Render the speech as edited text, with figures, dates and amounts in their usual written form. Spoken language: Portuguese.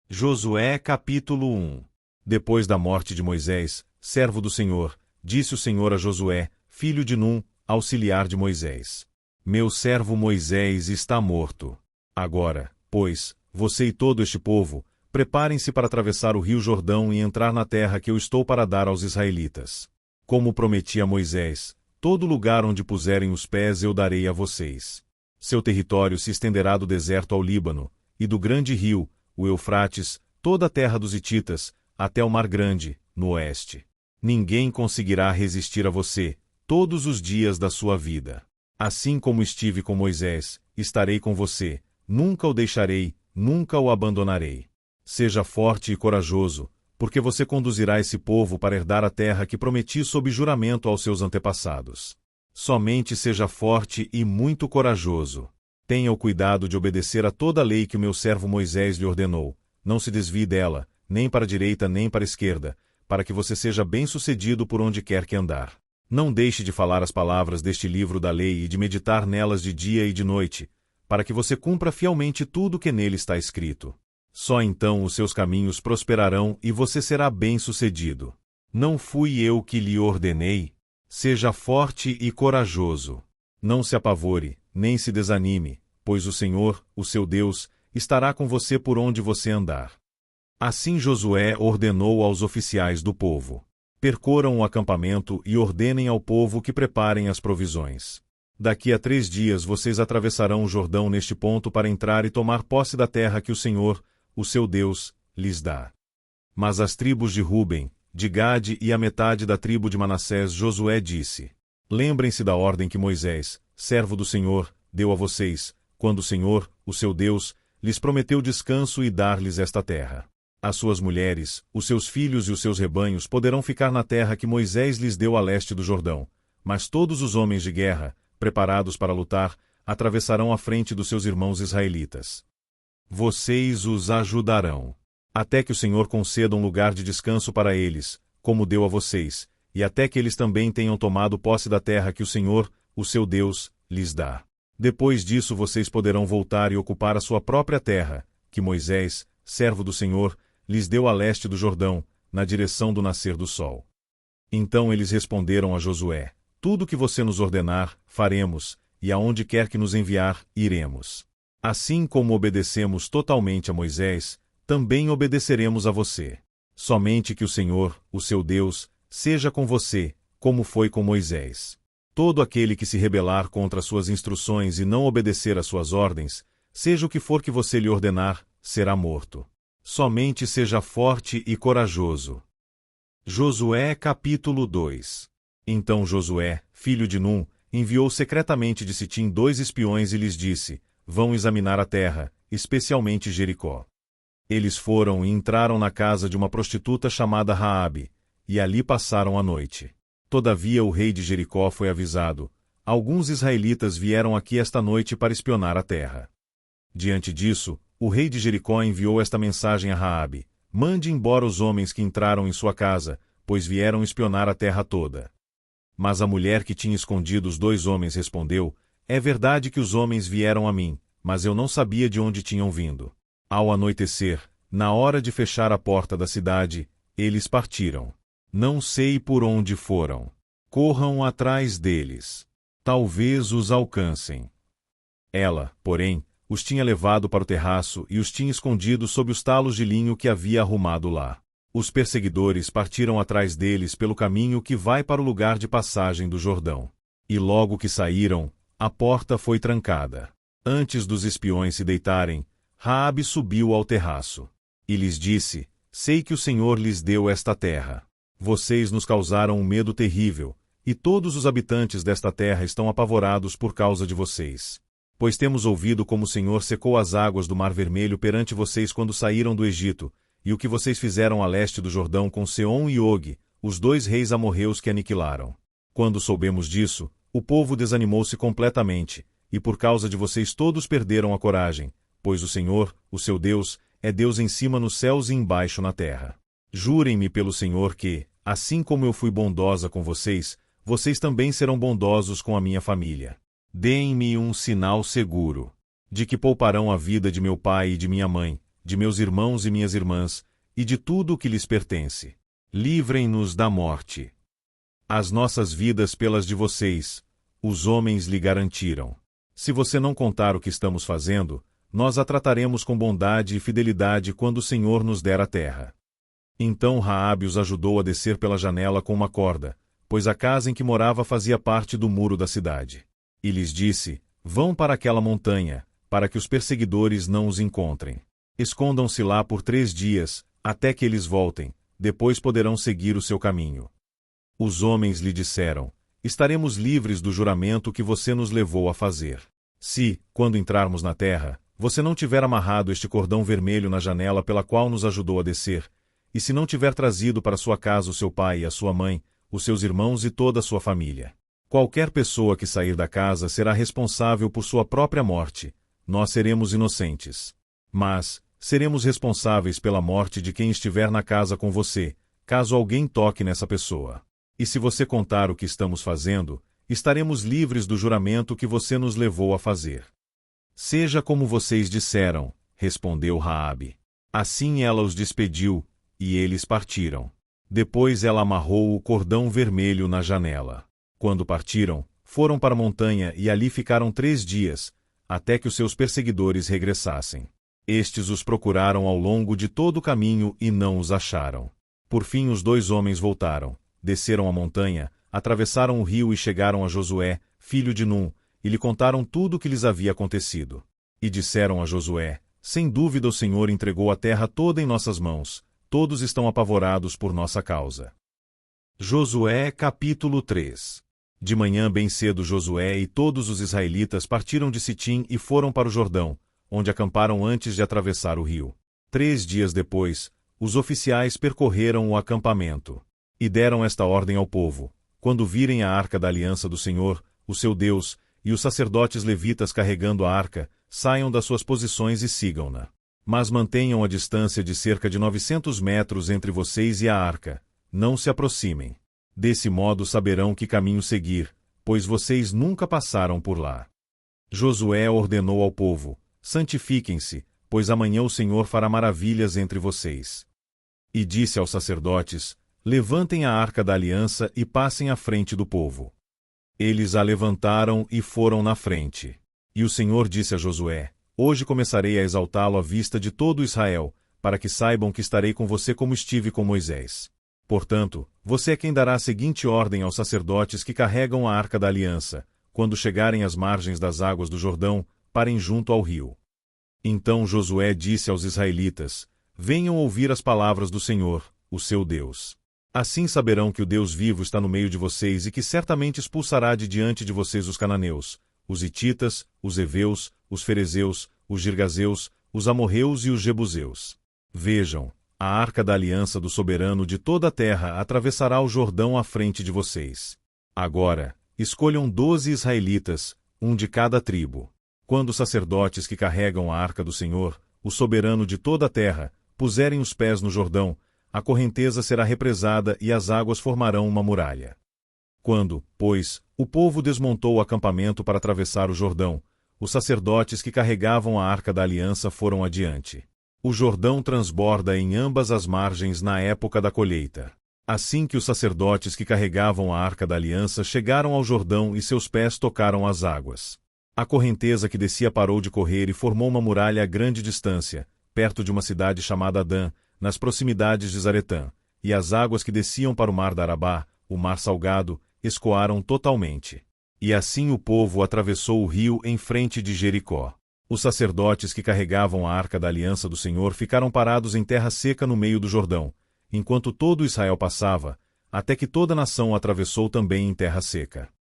Josué capítulo 1. Depois da morte de Moisés, servo do Senhor, disse o Senhor a Josué, filho de Num, auxiliar de Moisés: Meu servo Moisés está morto. Agora, pois, você e todo este povo, preparem-se para atravessar o rio Jordão e entrar na terra que eu estou para dar aos israelitas. Como prometi a Moisés, todo lugar onde puserem os pés eu darei a vocês. Seu território se estenderá do deserto ao Líbano, e do grande rio, o Eufrates, toda a terra dos hititas, até o Mar Grande, no oeste. Ninguém conseguirá resistir a você, todos os dias da sua vida. Assim como estive com Moisés, estarei com você, nunca o deixarei, nunca o abandonarei. Seja forte e corajoso, porque você conduzirá esse povo para herdar a terra que prometi sob juramento aos seus antepassados. Somente seja forte e muito corajoso. Tenha o cuidado de obedecer a toda a lei que o meu servo Moisés lhe ordenou. Não se desvie dela, nem para a direita nem para a esquerda, para que você seja bem-sucedido por onde quer que andar. Não deixe de falar as palavras deste livro da lei e de meditar nelas de dia e de noite, para que você cumpra fielmente tudo o que nele está escrito. Só então os seus caminhos prosperarão e você será bem-sucedido. Não fui eu que lhe ordenei? Seja forte e corajoso. Não se apavore, nem se desanime, pois o Senhor, o seu Deus, estará com você por onde você andar. Assim Josué ordenou aos oficiais do povo: percorram o acampamento e ordenem ao povo que preparem as provisões. Daqui a 3 dias vocês atravessarão o Jordão neste ponto para entrar e tomar posse da terra que o Senhor, o seu Deus, lhes dá. Mas às tribos de Ruben, de Gade e a metade da tribo de Manassés Josué disse: lembrem-se da ordem que Moisés, servo do Senhor, deu a vocês, quando o Senhor, o seu Deus, lhes prometeu descanso e dar-lhes esta terra. As suas mulheres, os seus filhos e os seus rebanhos poderão ficar na terra que Moisés lhes deu a leste do Jordão, mas todos os homens de guerra, preparados para lutar, atravessarão a frente dos seus irmãos israelitas. Vocês os ajudarão, até que o Senhor conceda um lugar de descanso para eles, como deu a vocês, e até que eles também tenham tomado posse da terra que o Senhor, o seu Deus, lhes dá. Depois disso vocês poderão voltar e ocupar a sua própria terra, que Moisés, servo do Senhor, lhes deu a leste do Jordão, na direção do nascer do sol. Então eles responderam a Josué: tudo o que você nos ordenar, faremos, e aonde quer que nos enviar, iremos. Assim como obedecemos totalmente a Moisés, também obedeceremos a você. Somente que o Senhor, o seu Deus, seja com você, como foi com Moisés. Todo aquele que se rebelar contra suas instruções e não obedecer às suas ordens, seja o que for que você lhe ordenar, será morto. Somente seja forte e corajoso. Josué capítulo 2. Então Josué, filho de Num, enviou secretamente de Sitim 2 espiões e lhes disse: vão examinar a terra, especialmente Jericó. Eles foram e entraram na casa de uma prostituta chamada Raabe, e ali passaram a noite. Todavia o rei de Jericó foi avisado: alguns israelitas vieram aqui esta noite para espionar a terra. Diante disso, o rei de Jericó enviou esta mensagem a Raabe: mande embora os homens que entraram em sua casa, pois vieram espionar a terra toda. Mas a mulher que tinha escondido os 2 homens respondeu: é verdade que os homens vieram a mim, mas eu não sabia de onde tinham vindo. Ao anoitecer, na hora de fechar a porta da cidade, eles partiram. Não sei por onde foram. Corram atrás deles. Talvez os alcancem. Ela, porém, os tinha levado para o terraço e os tinha escondido sob os talos de linho que havia arrumado lá. Os perseguidores partiram atrás deles pelo caminho que vai para o lugar de passagem do Jordão. E logo que saíram, a porta foi trancada. Antes dos espiões se deitarem, Raabe subiu ao terraço. E lhes disse: sei que o Senhor lhes deu esta terra. Vocês nos causaram um medo terrível, e todos os habitantes desta terra estão apavorados por causa de vocês. Pois temos ouvido como o Senhor secou as águas do Mar Vermelho perante vocês quando saíram do Egito, e o que vocês fizeram a leste do Jordão com Seom e Og, os 2 reis amorreus que aniquilaram. Quando soubemos disso, o povo desanimou-se completamente, e por causa de vocês todos perderam a coragem, pois o Senhor, o seu Deus, é Deus em cima nos céus e embaixo na terra. Jurem-me pelo Senhor que, assim como eu fui bondosa com vocês, vocês também serão bondosos com a minha família. Deem-me um sinal seguro, de que pouparão a vida de meu pai e de minha mãe, de meus irmãos e minhas irmãs, e de tudo o que lhes pertence. Livrem-nos da morte. As nossas vidas pelas de vocês, os homens lhe garantiram. Se você não contar o que estamos fazendo, nós a trataremos com bondade e fidelidade quando o Senhor nos der a terra. Então Raabe os ajudou a descer pela janela com uma corda, pois a casa em que morava fazia parte do muro da cidade. E lhes disse: vão para aquela montanha, para que os perseguidores não os encontrem. Escondam-se lá por 3 dias, até que eles voltem, depois poderão seguir o seu caminho. Os homens lhe disseram: estaremos livres do juramento que você nos levou a fazer. Se, quando entrarmos na terra, você não tiver amarrado este cordão vermelho na janela pela qual nos ajudou a descer, e se não tiver trazido para sua casa o seu pai e a sua mãe, os seus irmãos e toda a sua família. Qualquer pessoa que sair da casa será responsável por sua própria morte, nós seremos inocentes. Mas, seremos responsáveis pela morte de quem estiver na casa com você, caso alguém toque nessa pessoa. E se você contar o que estamos fazendo, estaremos livres do juramento que você nos levou a fazer. Seja como vocês disseram, respondeu Raabe. Assim ela os despediu, e eles partiram. Depois ela amarrou o cordão vermelho na janela. Quando partiram, foram para a montanha e ali ficaram 3 dias, até que os seus perseguidores regressassem. Estes os procuraram ao longo de todo o caminho e não os acharam. Por fim os 2 homens voltaram, desceram a montanha, atravessaram o rio e chegaram a Josué, filho de Num, e lhe contaram tudo o que lhes havia acontecido. E disseram a Josué: sem dúvida o Senhor entregou a terra toda em nossas mãos, todos estão apavorados por nossa causa. Josué capítulo 3. De manhã bem cedo Josué e todos os israelitas partiram de Sitim e foram para o Jordão, onde acamparam antes de atravessar o rio. 3 dias depois, os oficiais percorreram o acampamento. E deram esta ordem ao povo: quando virem a arca da aliança do Senhor, o seu Deus, e os sacerdotes levitas carregando a arca, saiam das suas posições e sigam-na. Mas mantenham a distância de cerca de 900 metros entre vocês e a arca. Não se aproximem. Desse modo saberão que caminho seguir, pois vocês nunca passaram por lá. Josué ordenou ao povo: santifiquem-se, pois amanhã o Senhor fará maravilhas entre vocês. E disse aos sacerdotes: levantem a arca da aliança e passem à frente do povo. Eles a levantaram e foram na frente. E o Senhor disse a Josué: hoje começarei a exaltá-lo à vista de todo Israel, para que saibam que estarei com você como estive com Moisés. Portanto, você é quem dará a seguinte ordem aos sacerdotes que carregam a arca da aliança: quando chegarem às margens das águas do Jordão, parem junto ao rio. Então Josué disse aos israelitas: venham ouvir as palavras do Senhor, o seu Deus. Assim saberão que o Deus vivo está no meio de vocês e que certamente expulsará de diante de vocês os cananeus, os hititas, os heveus, os ferezeus, os girgazeus, os amorreus e os jebuseus. Vejam, a arca da aliança do soberano de toda a terra atravessará o Jordão à frente de vocês. Agora, escolham 12 israelitas, um de cada tribo. Quando os sacerdotes que carregam a arca do Senhor, o soberano de toda a terra, puserem os pés no Jordão, a correnteza será represada e as águas formarão uma muralha. Quando, pois, o povo desmontou o acampamento para atravessar o Jordão, os sacerdotes que carregavam a arca da aliança foram adiante. O Jordão transborda em ambas as margens na época da colheita. Assim que os sacerdotes que carregavam a arca da aliança chegaram ao Jordão e seus pés tocaram as águas. A correnteza que descia parou de correr e formou uma muralha a grande distância, perto de uma cidade chamada Adã, nas proximidades de Zaretã, e as águas que desciam para o mar da Arabá, o mar salgado, escoaram totalmente. E assim o povo atravessou o rio em frente de Jericó. Os sacerdotes que carregavam a arca da aliança do Senhor ficaram parados em terra seca no meio do Jordão, enquanto todo Israel passava, até que toda a nação atravessou também em terra seca.